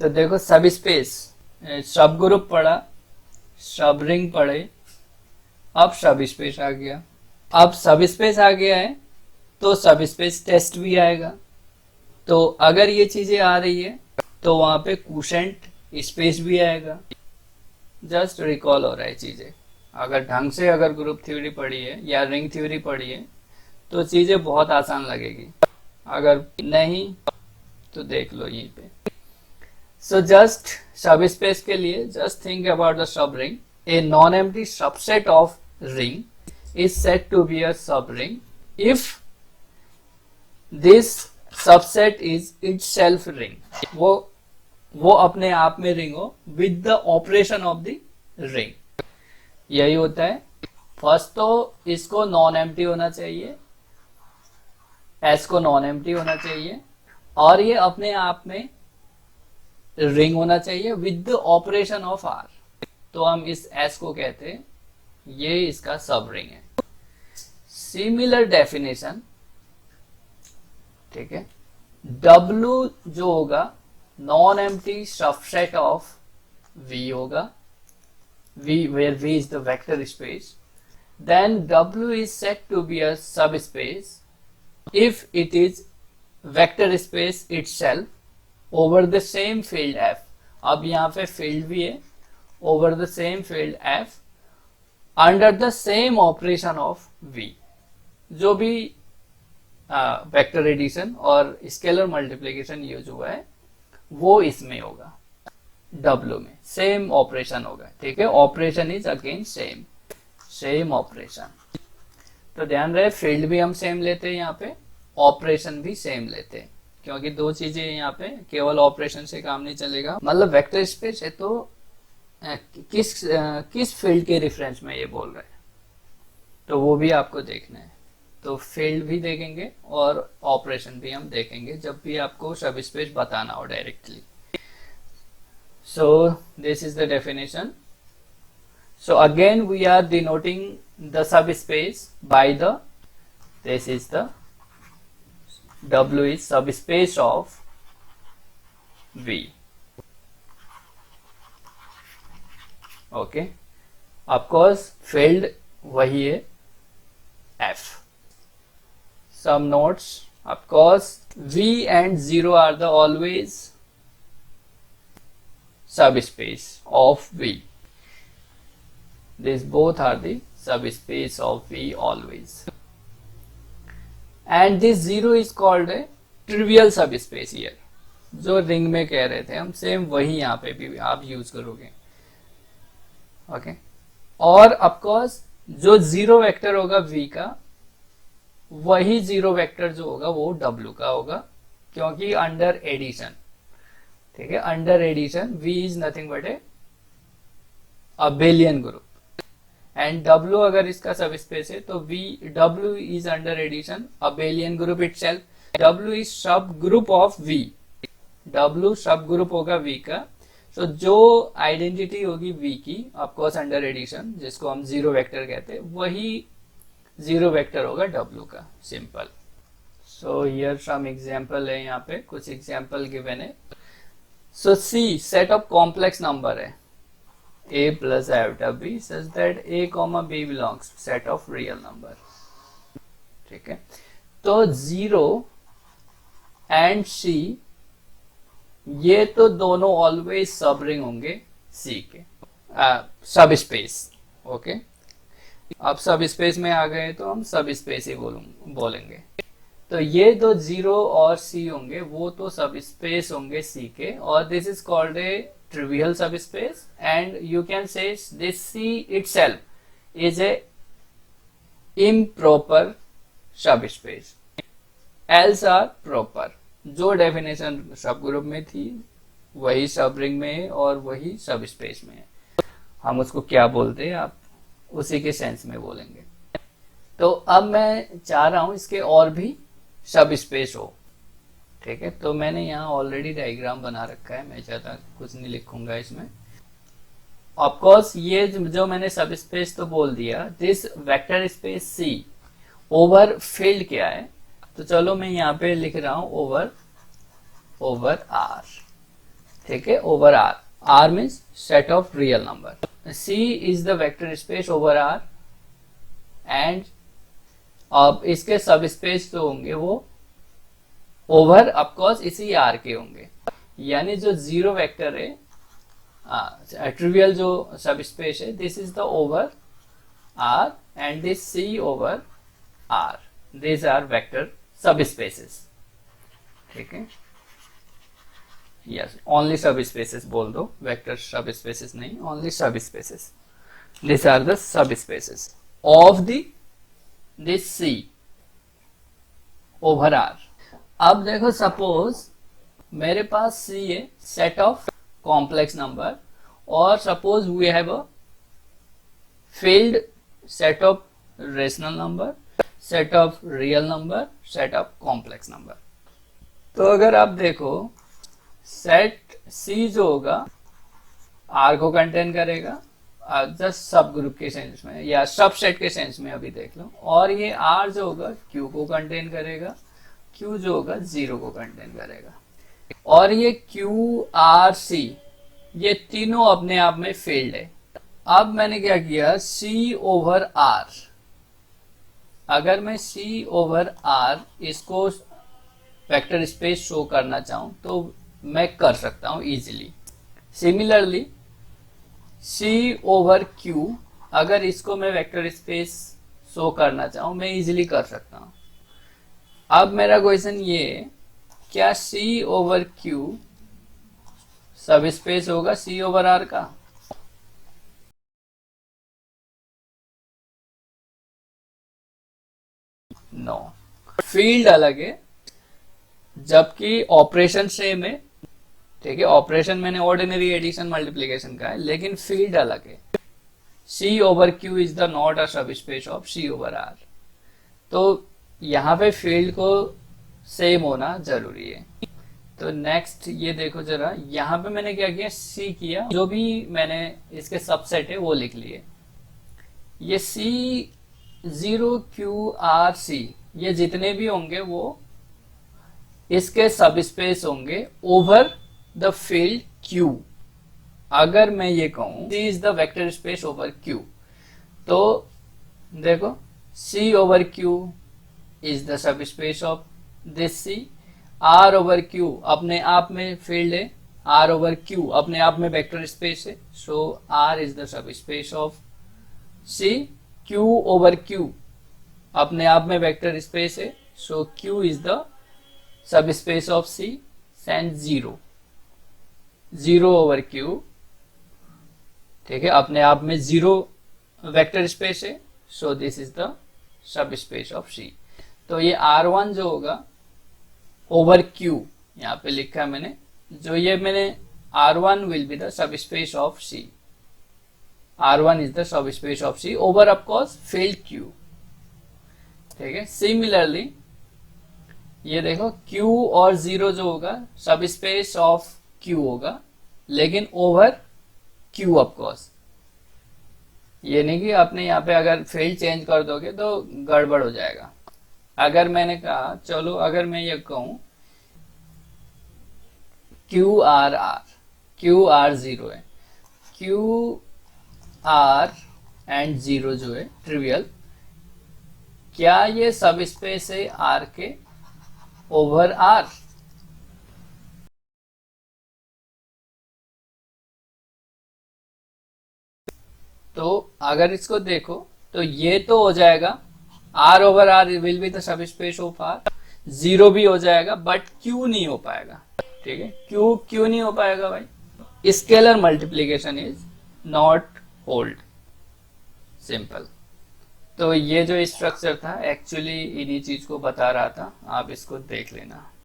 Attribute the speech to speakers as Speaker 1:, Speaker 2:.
Speaker 1: तो देखो सब स्पेस, सब ग्रुप पढ़ा, सब रिंग पढ़े, अब सब स्पेस आ गया। अब सब स्पेस आ गया है तो सब स्पेस टेस्ट भी आएगा। तो अगर ये चीजें आ रही है तो वहां पे क्वोशेंट स्पेस भी आएगा। जस्ट रिकॉल हो रहा है चीजें। अगर ढंग से अगर ग्रुप थ्योरी पढ़ी है या रिंग थ्योरी पढ़ी है तो चीजें बहुत आसान लगेगी, अगर नहीं तो देख लो यहीं पे। सो जस्ट सब स्पेस के लिए just think about the subring. A non empty subset of ring is said to be a subring if this subset is itself ring. वो अपने आप में रिंग हो with the operation of the ring. यही होता है। First तो इसको नॉन एम्प्टी होना चाहिए, एस को नॉन एम्प्टी होना चाहिए, और ये अपने आप में रिंग होना चाहिए with the operation of R. तो हम इस एस को कहते हैं ये इसका सब रिंग है। सिमिलर डेफिनेशन, ठीक है। W जो होगा non empty subset of V होगा, V where V is the vector space, then W is said to be a subspace if it is vector space itself over the same field F। अब यहाँ पे field भी है, over the same field F under the same operation of V। जो भी vector addition और scalar multiplication use हुआ है वो इसमें होगा, W में सेम ऑपरेशन होगा, ठीक है। Operation is again same operation. तो ध्यान रहे फील्ड भी हम सेम लेते हैं यहाँ पे, ऑपरेशन भी सेम लेते हैं, क्योंकि दो चीजें यहाँ पे केवल ऑपरेशन से काम नहीं चलेगा। मतलब वेक्टर स्पेस है तो किस फील्ड के रेफरेंस में ये बोल रहे हैं तो वो भी आपको देखना है। तो फील्ड भी देखेंगे और ऑपरेशन भी हम देखेंगे जब भी आपको सब स्पेस बताना हो directly. So this is the definition. So again we are denoting the subspace by the, this is the W is subspace of V. Okay. Of course field वही है F. Some notes. Of course V and 0 are the always subspace of V. These both are the subspace of V always. And this 0 is called a trivial subspace here. जो ring में कह रहे थे हम same वही यहाँ पे भी आप यूज करोगे। ओके। और ऑफकोर्स जो जीरो वेक्टर होगा V का वही जीरो वेक्टर जो होगा वो W का होगा, क्योंकि अंडर एडिशन, ठीक है, under addition V is nothing but a abelian group and W अगर इसका सब स्पेस है तो W is under addition abelian group itself. W is subgroup of V, W subgroup होगा V का। तो जो आइडेंटिटी होगी V की ऑफकोर्स अंडर एडिशन, जिसको हम जीरो वेक्टर कहते हैं, वही जीरो वेक्टर होगा W का। Simple. So here some example है, यहाँ पे कुछ एग्जांपल गिवन है। So C set of complex number है A plus iota B such that A comma B belongs to set of real number, ठीक है। तो 0 and C ये तो दोनों ऑलवेज सब रिंग होंगे C के सब स्पेस। ओके, अब सब स्पेस में आ गए तो हम सब स्पेस ही बोलेंगे। तो ये दो 0 और C होंगे वो तो सब स्पेस होंगे C के, और this is called a trivial subspace and you can say this C itself is a improper subspace, else are proper. जो डेफिनेशन सब ग्रुप में थी वही सब रिंग में है और वही सब स्पेस में है। हम उसको क्या बोलते हैं आप उसी के सेंस में बोलेंगे। तो अब मैं चाह रहा हूं इसके और भी सब स्पेस हो, ठीक है। तो मैंने यहाँ ऑलरेडी डायग्राम बना रखा है, मैं ज्यादा कुछ नहीं लिखूंगा इसमें। ऑफकोर्स ये जो मैंने सब स्पेस तो बोल दिया, this vector space C over field क्या है, तो चलो मैं यहाँ पे लिख रहा हूं ओवर R। ठीक है, over R. R means set of real number. C is the vector space over R and अब इसके सब स्पेस जो होंगे वो ओवर ऑफकोर्स इसी आर के होंगे, यानी जो जीरो वेक्टर है ट्रिवियल जो सब स्पेस है, this is the over R and this C over R, this are vector subspaces. ठीक है, यस, ओनली सब स्पेसेस बोल दो, वेक्टर सब स्पेसेस नहीं, only subspaces. This are the subspaces of the this C over R. अब देखो suppose मेरे पास सी है सेट ऑफ कॉम्प्लेक्स नंबर और suppose we have a field set of rational number, set of real number, set of complex number. तो अगर आप देखो सेट सी जो होगा आर को कंटेन करेगा, जस्ट सब ग्रुप के सेंस में या सब सेट के सेंस में अभी देख लो, और ये आर जो होगा क्यू को कंटेन करेगा, क्यू जो होगा जीरो को कंटेन करेगा, और ये क्यू आर सी ये तीनों अपने आप में फील्ड है। अब मैंने क्या किया, सी ओवर आर, अगर मैं सी ओवर आर इसको वेक्टर स्पेस शो करना चाहूं तो मैं कर सकता हूं easily. Similarly C over Q, अगर इसको मैं वेक्टर स्पेस शो करना चाहूं मैं इजीली कर सकता हूं। अब मेरा क्वेश्चन ये है, क्या सी ओवर क्यू सब स्पेस होगा सी ओवर आर का? नो, फील्ड अलग है जबकि ऑपरेशन सेम है। ठीक है, ऑपरेशन मैंने ऑर्डिनरी एडिशन मल्टीप्लीकेशन का है, लेकिन फील्ड अलग है। C over Q is the not a subspace of C over R. तो यहाँ पे फील्ड को सेम होना जरूरी है। तो नेक्स्ट ये देखो जरा, यहाँ पे मैंने क्या किया, सी किया, जो भी मैंने इसके सबसेट है वो लिख लिए। ये सी जीरो क्यू आर सी ये जितने भी होंगे वो इसके सब स्पेस होंगे ओवर द फील्ड क्यू। अगर मैं ये कहूं C is the vector space over Q, तो देखो C over Q is the subspace of this C. R over Q अपने आप में फील्ड है, आर ओवर क्यू अपने आप में वेक्टर स्पेस है, so R is the subspace of C. Q over Q अपने आप में वेक्टर स्पेस है, so Q is the subspace of C. And zero, zero over Q, ठीक है, अपने आप में जीरो वेक्टर स्पेस है, so this is the subspace of C. तो ये R1 जो होगा ओवर क्यू, यहाँ पे लिखा है मैंने, जो ये मैंने R1 will be the subspace of C. R1 is the subspace of C over of course field Q. ठीक है, सिमिलरली ये देखो Q और जीरो जो होगा सब स्पेस ऑफ Q होगा, लेकिन ओवर Q ऑफकोर्स। ये नहीं कि आपने यहाँ पे अगर फील्ड चेंज कर दोगे तो गड़बड़ हो जाएगा। अगर मैंने कहा, चलो अगर मैं ये कहूं Q R R, Q R zero है, क्यू आर एंड जीरो जो है ट्रिवियल, क्या ये सब स्पेस है आर के ओवर आर? तो अगर इसको देखो तो ये तो हो जाएगा R over R will be the subspace of R, zero भी हो जाएगा, बट क्यू नहीं हो पाएगा। ठीक है, क्यू क्यों नहीं हो पाएगा भाई? Scalar multiplication is not hold, simple. तो ये जो स्ट्रक्चर था एक्चुअली इन्हीं चीज को बता रहा था, आप इसको देख लेना।